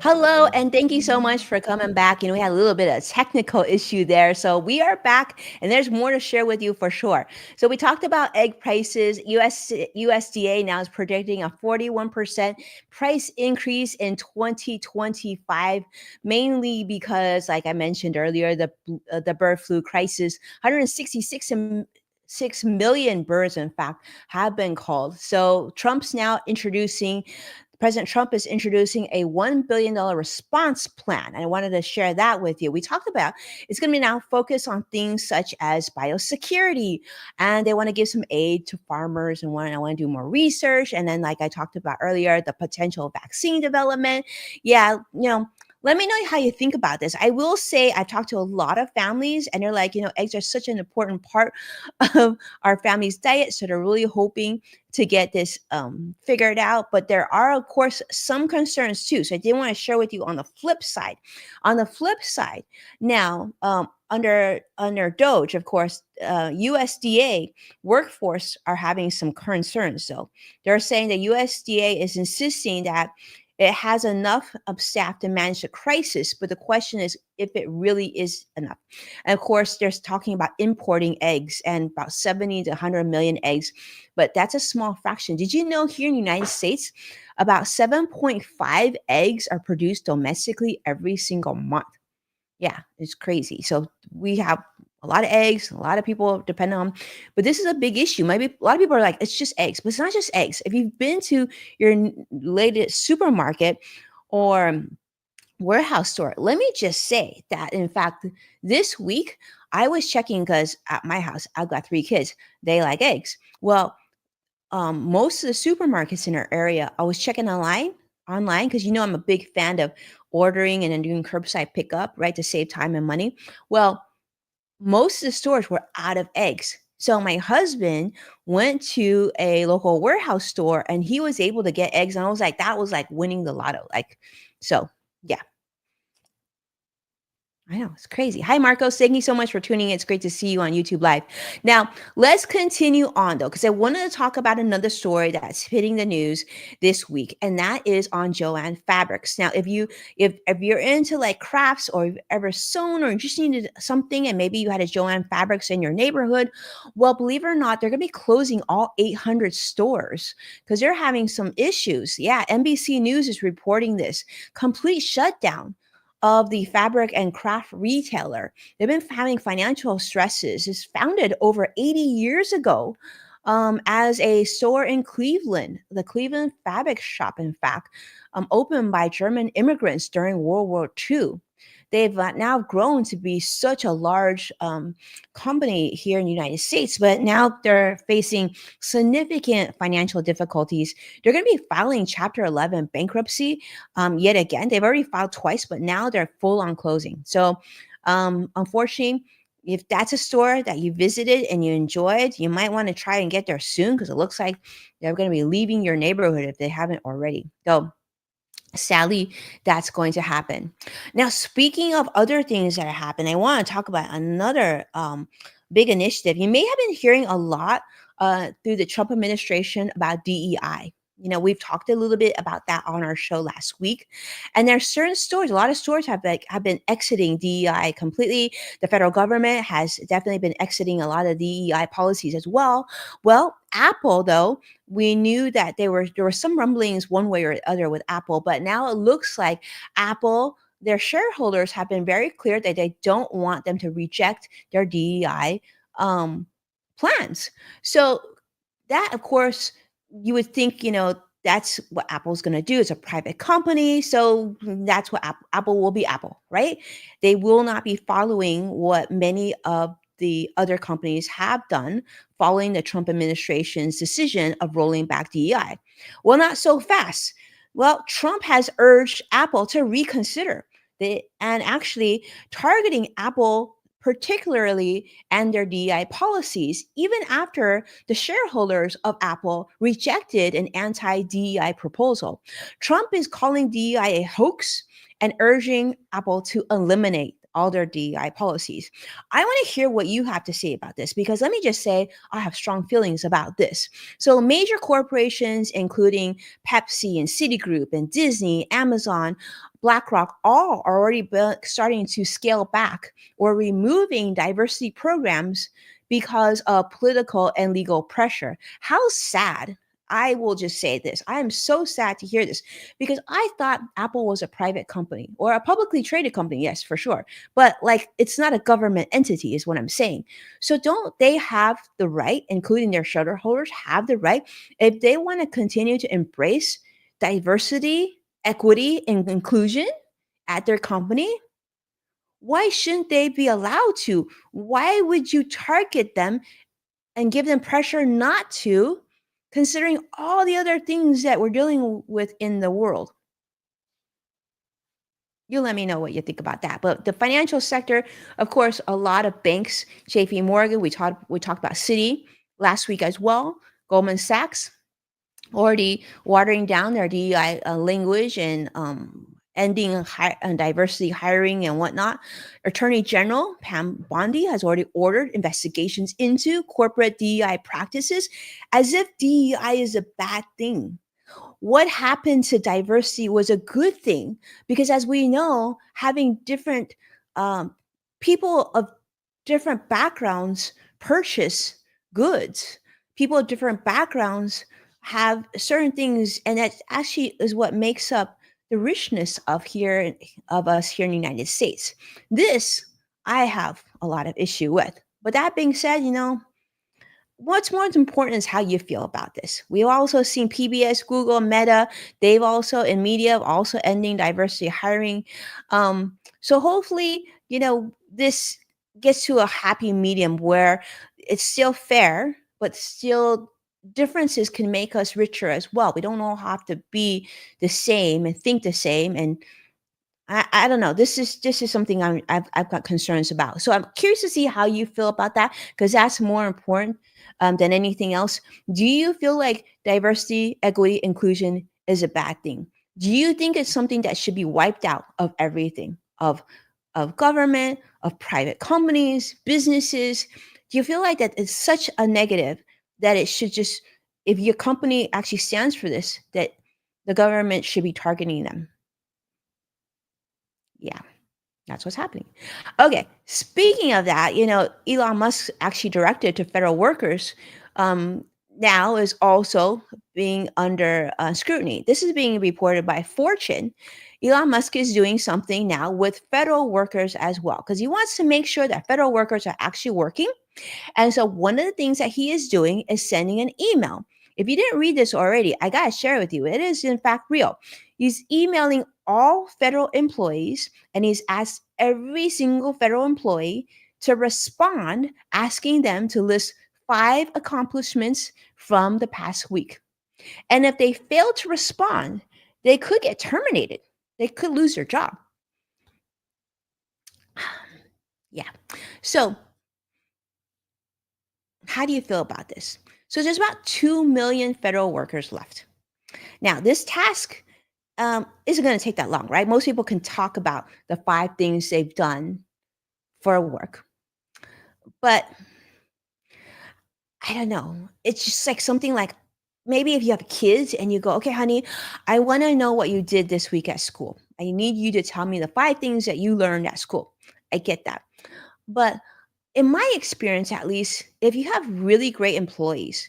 Hello, and thank you so much for coming back. We had a little bit of technical issue there. So we are back, and there's more to share with you for sure. So we talked about egg prices. USDA now is predicting a 41% price increase in 2025, mainly because, like I mentioned earlier, the bird flu crisis, 6 million birds, in fact, have been called. So President Trump is introducing a $1 billion response plan. And I wanted to share that with you. We talked about it's going to be now focused on things such as biosecurity. And they want to give some aid to farmers and I want to do more research. And then, like I talked about earlier, the potential vaccine development. Yeah, let me know how you think about this. I will say I've talked to a lot of families and they're like, eggs are such an important part of our family's diet. So they're really hoping to get this figured out. But there are, of course, some concerns too. So I did want to share with you on the flip side. On the flip side, now, under Doge, of course, USDA workforce are having some concerns. So they're saying that USDA is insisting that it has enough of staff to manage the crisis, but the question is if it really is enough. And of course, there's talking about importing eggs and about 70 to 100 million eggs, but that's a small fraction. Did you know here in the United States, about 7.5 eggs are produced domestically every single month? Yeah, it's crazy. So we have a lot of eggs, a lot of people depend on, but this is a big issue. Maybe a lot of people are like, it's just eggs, but it's not just eggs. If you've been to your latest supermarket or warehouse store, let me just say that, in fact, this week I was checking because at my house, I've got 3 kids. They like eggs. Well, most of the supermarkets in our area, I was checking online because I'm a big fan of ordering and then doing curbside pickup, right, to save time and money. Well, most of the stores were out of eggs. So my husband went to a local warehouse store and he was able to get eggs. And I was like, that was like winning the lotto. Like, so yeah, I know, it's crazy. Hi, Marcos. Thank you so much for tuning in. It's great to see you on YouTube Live. Now, let's continue on though, because I wanted to talk about another story that's hitting the news this week, and that is on Joann Fabrics. Now, if you're into like crafts or you've ever sewn or you just needed something and maybe you had a Joann Fabrics in your neighborhood, well, believe it or not, they're gonna be closing all 800 stores because they're having some issues. Yeah, NBC News is reporting this complete shutdown of the fabric and craft retailer. They've been having financial stresses. It's founded over 80 years ago as a store in Cleveland, the Cleveland Fabric Shop, in fact, opened by German immigrants during World War II. They've now grown to be such a large company here in the United States, but now they're facing significant financial difficulties. They're going to be filing Chapter 11 bankruptcy yet again. They've already filed twice, but now they're full on closing. So, unfortunately, if that's a store that you visited and you enjoyed, you might want to try and get there soon because it looks like they're going to be leaving your neighborhood if they haven't already. So, sadly, that's going to happen. Now, speaking of other things that are happening, I want to talk about another big initiative. You may have been hearing a lot through the Trump administration about DEI. We've talked a little bit about that on our show last week, and there are certain stores. A lot of stores have been exiting DEI completely. The federal government has definitely been exiting a lot of DEI policies as well. Well, Apple, though, we knew that there were some rumblings one way or other with Apple, but now it looks like Apple, their shareholders have been very clear that they don't want them to reject their DEI plans. So that, of course, you would think, that's what Apple's going to do. It's a private company, so that's what Apple will be. Apple, right? They will not be following what many of the other companies have done following the Trump administration's decision of rolling back DEI. Well, not so fast. Well, Trump has urged Apple to reconsider and actually targeting Apple particularly and their DEI policies, even after the shareholders of Apple rejected an anti-DEI proposal. Trump is calling DEI a hoax and urging Apple to eliminate all their DEI policies. I want to hear what you have to say about this because let me just say I have strong feelings about this. So, major corporations, including Pepsi and Citigroup and Disney, Amazon, BlackRock, all are already starting to scale back or removing diversity programs because of political and legal pressure. How sad. I will just say this. I am so sad to hear this because I thought Apple was a private company or a publicly traded company, yes, for sure. But like it's not a government entity, is what I'm saying. So don't they have the right, including their shareholders, have the right, if they want to continue to embrace diversity, equity, and inclusion at their company? Why shouldn't they be allowed to? Why would you target them and give them pressure not to, considering all the other things that we're dealing with in the world? You let me know what you think about that. But the financial sector, of course, a lot of banks, JP Morgan, we talked about Citi last week as well, Goldman Sachs, already watering down their DEI language and ending diversity hiring and whatnot. Attorney General Pam Bondi has already ordered investigations into corporate DEI practices as if DEI is a bad thing. What happened to diversity was a good thing because, as we know, having different um, people of different backgrounds purchase goods. People of different backgrounds have certain things, and that actually is what makes up the richness of us here in the United States. This I have a lot of issue with. But that being said, what's more important is how you feel about this. We've also seen PBS, Google, Meta, they've also in media also ending diversity hiring. So hopefully, this gets to a happy medium where it's still fair, but still differences can make us richer as well. We don't all have to be the same and think the same. And I don't know. This is something I've got concerns about. So I'm curious to see how you feel about that because that's more important than anything else. Do you feel like diversity, equity, inclusion is a bad thing? Do you think it's something that should be wiped out of everything of government, of private companies, businesses? Do you feel like that it's such a negative that it should just, if your company actually stands for this, that the government should be targeting them? Yeah. That's what's happening. Okay, speaking of that, Elon Musk actually directed to federal workers now is also being under scrutiny. This is being reported by Fortune. Elon Musk is doing something now with federal workers as well because he wants to make sure that federal workers are actually working, and so one of the things that he is doing is sending an email. If you didn't read this already, I got to share with you. It is in fact real. He's emailing all federal employees and he's asked every single federal employee to respond, asking them to list 5 accomplishments from the past week. And if they fail to respond, they could get terminated. They could lose their job. Yeah. So how do you feel about this? So there's about 2 million federal workers left. Now, this task isn't going to take that long, right? Most people can talk about the 5 things they've done for work. But I don't know. It's just like something like maybe if you have kids and you go, okay, honey, I want to know what you did this week at school. I need you to tell me the 5 things that you learned at school. I get that. But in my experience, at least, if you have really great employees,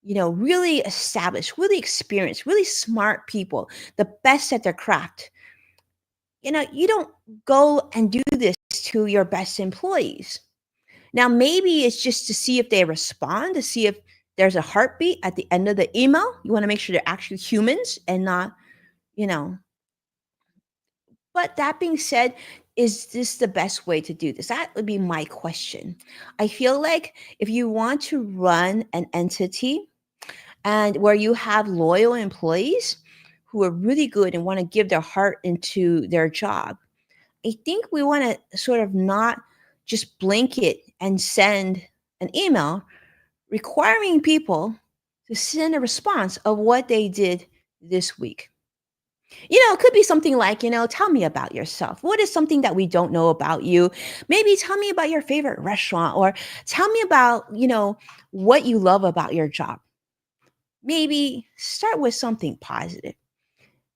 really established, really experienced, really smart people, the best at their craft, you don't go and do this to your best employees. Now, maybe it's just to see if they respond, to see if there's a heartbeat at the end of the email. You want to make sure they're actually humans and not, you know. But that being said, is this the best way to do this? That would be my question. I feel like if you want to run an entity and where you have loyal employees who are really good and want to give their heart into their job, I think we want to sort of not just blanket and send an email requiring people to send a response of what they did this week. It could be something like, tell me about yourself. What is something that we don't know about you? Maybe tell me about your favorite restaurant, or tell me about, what you love about your job. Maybe start with something positive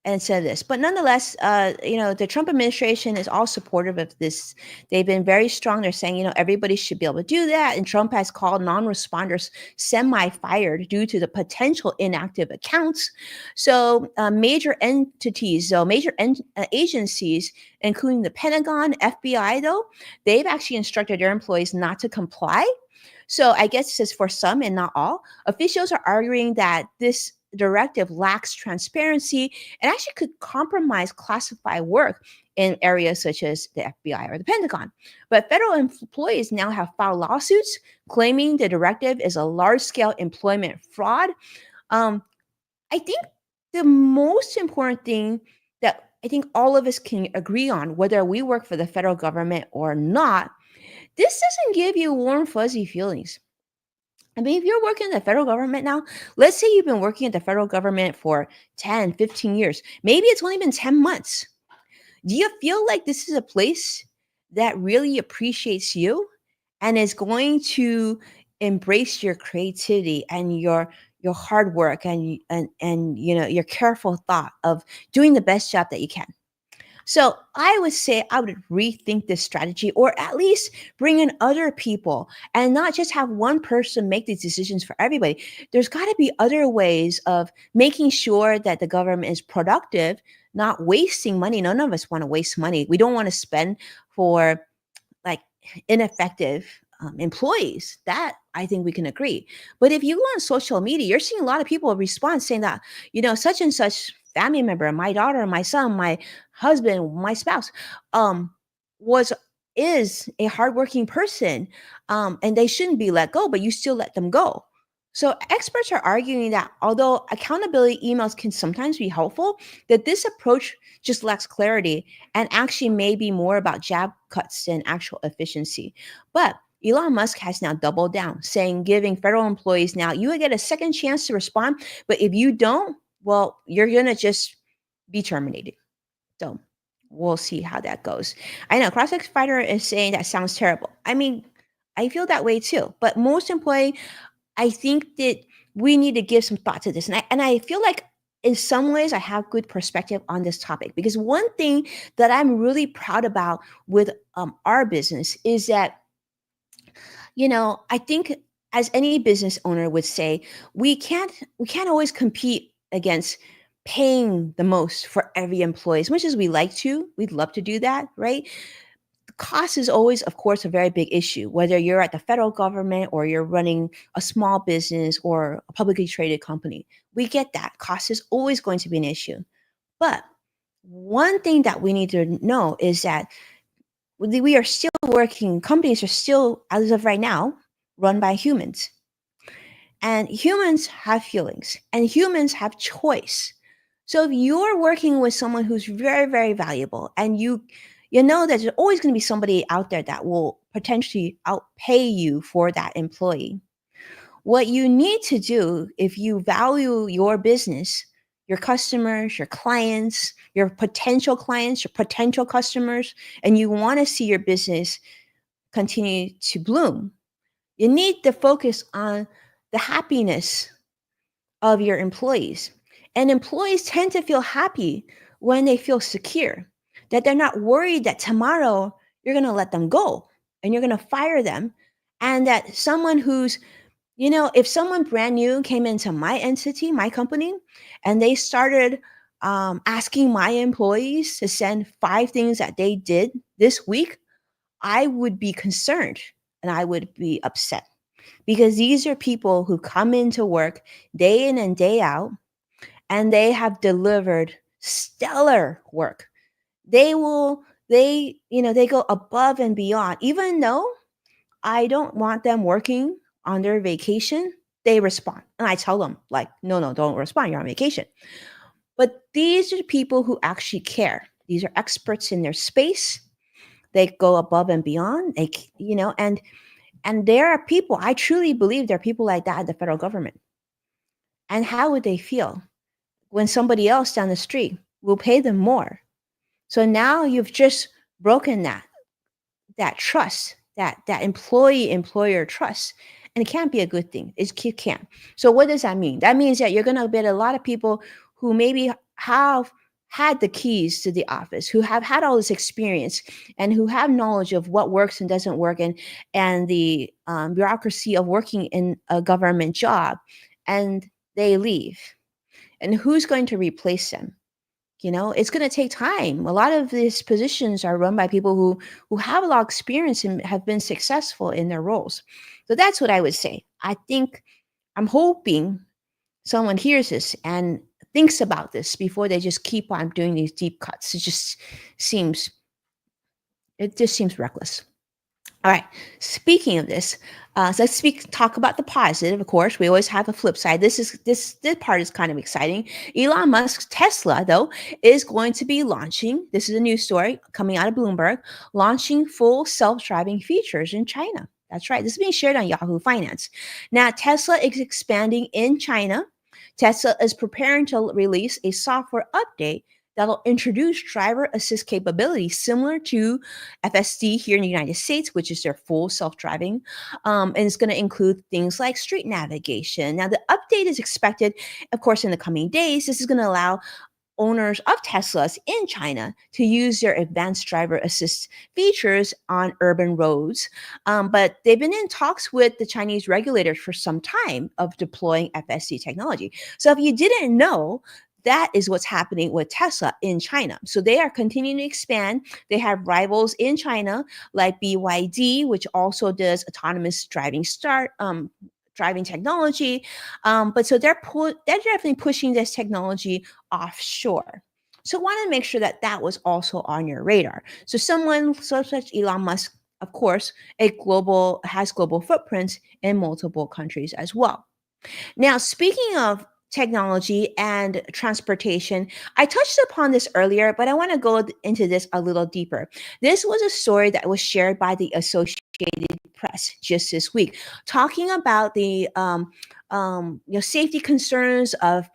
and said this. But nonetheless, the Trump administration is all supportive of this. They've been very strong. They're saying, everybody should be able to do that. And Trump has called non-responders semi-fired due to the potential inactive accounts. So major entities, so agencies, including the Pentagon, FBI, though, they've actually instructed their employees not to comply. So I guess this is for some and not all. Officials are arguing that this directive lacks transparency and actually could compromise classified work in areas such as the FBI or the Pentagon. But federal employees now have filed lawsuits claiming the directive is a large scale employment fraud. Um, I think the most important thing that I think all of us can agree on, whether we work for the federal government or not, this doesn't give you warm, fuzzy feelings. I mean, if you're working in the federal government now, let's say you've been working at the federal government for 10, 15 years. Maybe it's only been 10 months. Do you feel like this is a place that really appreciates you and is going to embrace your creativity and your hard work and your careful thought of doing the best job that you can? So I would say I would rethink this strategy, or at least bring in other people and not just have one person make these decisions for everybody. There's got to be other ways of making sure that the government is productive, not wasting money. None of us want to waste money. We don't want to spend for like ineffective employees. That I think we can agree. But if you go on social media, you're seeing a lot of people respond saying that, such and such family member, my daughter, my son, my husband, my spouse, was is a hardworking person, and they shouldn't be let go, but you still let them go. So experts are arguing that although accountability emails can sometimes be helpful, that this approach just lacks clarity and actually may be more about jab cuts than actual efficiency. But Elon Musk has now doubled down, saying giving federal employees now, you will get a second chance to respond, but if you don't, well, you're going to just be terminated. So we'll see how that goes. I know CrossFit Fighter is saying that sounds terrible. I mean, I feel that way too. But most importantly, I think that we need to give some thought to this. And I feel like in some ways I have good perspective on this topic, because one thing that I'm really proud about with our business is that, I think as any business owner would say, we can't always compete against paying the most for every employee. As much as we like to, we'd love to do that, right? Cost is always, of course, a very big issue, whether you're at the federal government or you're running a small business or a publicly traded company. We get that. Cost is always going to be an issue. But one thing that we need to know is that we are still working, companies are still, as of right now, run by humans. And humans have feelings and humans have choice. So if you're working with someone who's very, very valuable, and you know that there's always going to be somebody out there that will potentially outpay you for that employee. What you need to do, if you value your business, your customers, your potential customers, and you want to see your business continue to bloom, you need to focus on the happiness of your employees. And employees tend to feel happy when they feel secure, that they're not worried that tomorrow you're going to let them go and you're going to fire them. And that someone who's, if someone brand new came into my entity, my company, and they started asking my employees to send 5 things that they did this week, I would be concerned and I would be upset, because these are people who come into work day in and day out, and they have delivered stellar work. They go above and beyond. Even though I don't want them working on their vacation, they respond. And I tell them, like, no, no, don't respond. You're on vacation. But these are people who actually care. These are experts in their space. They go above and beyond. And there are people, I truly believe there are people like that at the federal government. And how would they feel when somebody else down the street will pay them more. So now you've just broken that trust, that employee employer trust, and it can't be a good thing. It can't. So what does that mean? That means that you're going to get a lot of people who maybe have had the keys to the office, who have had all this experience, and who have knowledge of what works and doesn't work, and the bureaucracy of working in a government job, and they leave. And who's going to replace them? It's going to take time. A lot of these positions are run by people who have a lot of experience and have been successful in their roles. So that's what I would say. I'm hoping someone hears this and thinks about this before they just keep on doing these deep cuts. Seems it just seems reckless. All right. Speaking of this, so talk about the positive. Of course, we always have a flip side. This part is kind of exciting. Elon Musk's Tesla, though, is going to be launching. This is a news story coming out of Bloomberg, launching full self-driving features in China. That's right. This is being shared on Yahoo Finance. Now, Tesla is expanding in China. Tesla is preparing to release a software update that'll introduce driver assist capabilities similar to FSD here in the United States, which is their full self-driving. And it's going to include things like street navigation. Now, the update is expected, of course, in the coming days. This is going to allow owners of Teslas in China to use their advanced driver assist features on urban roads. But they've been in talks with the Chinese regulators for some time of deploying FSD technology. So if you didn't know, that is what's happening with Tesla in China. So they are continuing to expand. They have rivals in China like BYD, which also does autonomous driving technology. But so they're definitely pushing this technology offshore. So want to make sure that was also on your radar. So such Elon Musk, of course, has global footprints in multiple countries as well. Now, speaking of technology and transportation, I touched upon this earlier, but I want to go into this a little deeper. This was a story that was shared by the Associated Press just this week, talking about the safety concerns of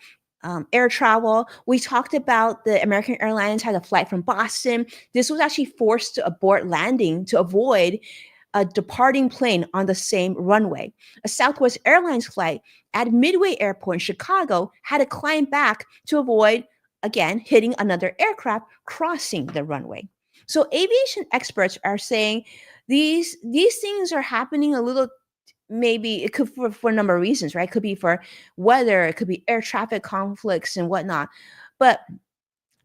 air travel. We talked about the American Airlines had a flight from Boston. This was actually forced to abort landing to avoid a departing plane on the same runway. A Southwest Airlines flight at Midway Airport in Chicago had to climb back to avoid, again, hitting another aircraft crossing the runway. So aviation experts are saying these things are happening a little. Maybe it could for a number of reasons, right? It could be for weather, it could be air traffic conflicts and whatnot. But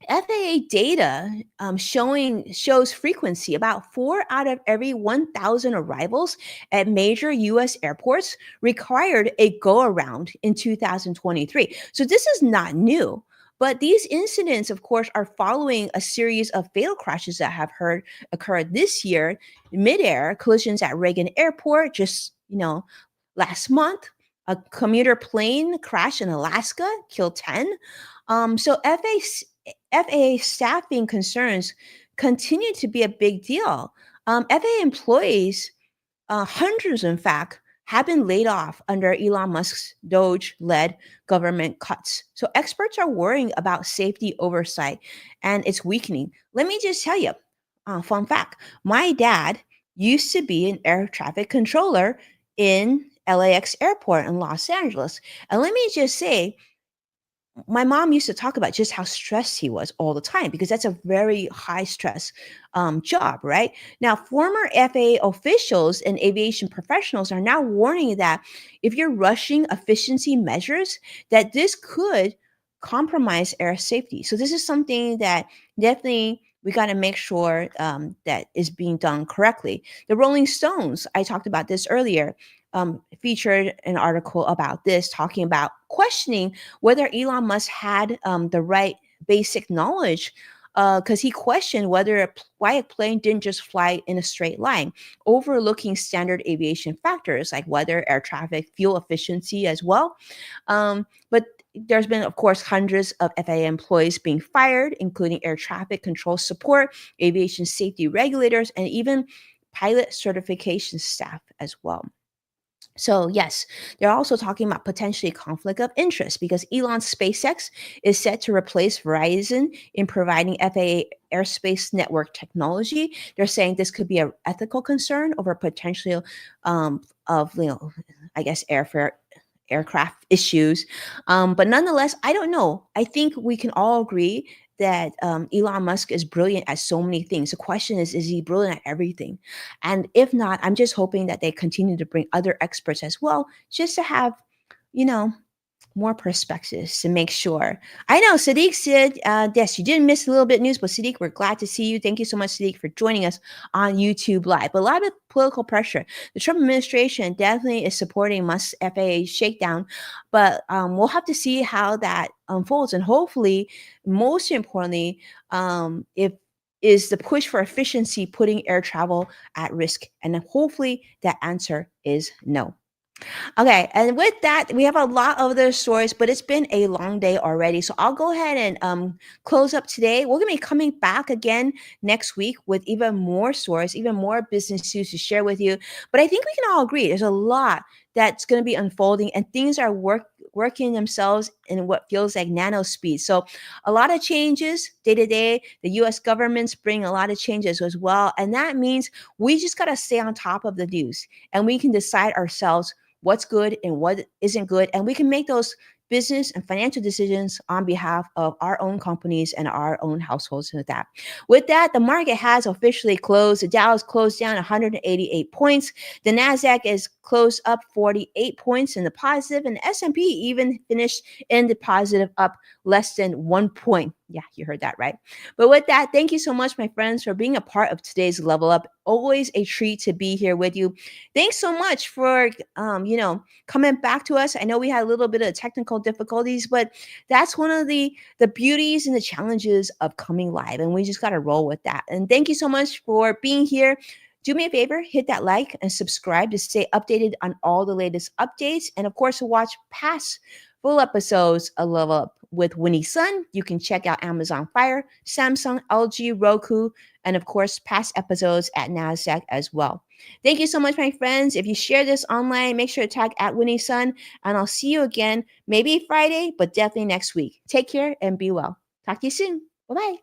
FAA data shows frequency. About 4 out of every 1,000 arrivals at major U.S. airports required a go-around in 2023. So this is not new. But these incidents, of course, are following a series of fatal crashes that have occurred this year. Mid-air collisions at Reagan Airport just, last month. A commuter plane crash in Alaska, killed 10. So FAA staffing concerns continue to be a big deal. FAA employees, hundreds in fact, have been laid off under Elon Musk's Doge-led government cuts. So experts are worrying about safety oversight and it's weakening. Let me just tell you, fun fact, my dad used to be an air traffic controller in LAX airport in Los Angeles. And let me just say, my mom used to talk about just how stressed he was all the time because that's a very high stress job, right? Now, former FAA officials and aviation professionals are now warning that if you're rushing efficiency measures, that this could compromise air safety. So this is something that definitely we got to make sure that is being done correctly. The Rolling Stones, I talked about this earlier, featured an article about this, talking about questioning whether Elon Musk had the right basic knowledge, because he questioned why a plane didn't just fly in a straight line, overlooking standard aviation factors like weather, air traffic, fuel efficiency as well. But there's been, of course, hundreds of FAA employees being fired, including air traffic control support, aviation safety regulators, and even pilot certification staff as well. So, yes, they're also talking about potentially conflict of interest because Elon's SpaceX is set to replace Verizon in providing FAA airspace network technology. They're saying this could be an ethical concern over potential of, I guess, aircraft issues. But nonetheless, I don't know. I think we can all agree that Elon Musk is brilliant at so many things. The question is he brilliant at everything? And if not, I'm just hoping that they continue to bring other experts as well, just to have, you know, more perspectives to make sure. I know Sadiq said, yes, you didn't miss a little bit news, but Sadiq, we're glad to see you. Thank you so much, Sadiq, for joining us on YouTube Live. But a lot of political pressure. The Trump administration definitely is supporting Musk's FAA shakedown, but we'll have to see how that unfolds. And hopefully, most importantly, if is the push for efficiency putting air travel at risk? And hopefully that answer is no. Okay, and with that, we have a lot of other stories, but it's been a long day already. So I'll go ahead and close up today. We're gonna be coming back again next week with even more stories, even more business news to share with you. But I think we can all agree there's a lot that's gonna be unfolding, and things are working themselves in what feels like nano speed. So a lot of changes day to day. The US government's bringing a lot of changes as well. And that means we just gotta stay on top of the news and we can decide ourselves what's good and what isn't good. And we can make those business and financial decisions on behalf of our own companies and our own households with that, the market has officially closed. The Dow is closed down 188 points. The Nasdaq is closed up 48 points in the positive, and the S&P even finished in the positive, up less than 1 point. Yeah, you heard that right. But with that, thank you so much, my friends, for being a part of today's Level Up. Always a treat to be here with you. Thanks so much for coming back to us. I know we had a little bit of technical difficulties, but that's one of the beauties and the challenges of coming live, and we just got to roll with that. And thank you so much for being here. Do me a favor, hit that like and subscribe to stay updated on all the latest updates, and of course to watch past full episodes of Level Up with Winnie Sun. You can check out Amazon Fire, Samsung, LG, Roku, and of course past episodes at NASDAQ as well. Thank you so much, my friends. If you share this online, make sure to tag at Winnie Sun, and I'll see you again, maybe Friday, but definitely next week. Take care and be well. Talk to you soon. Bye-bye.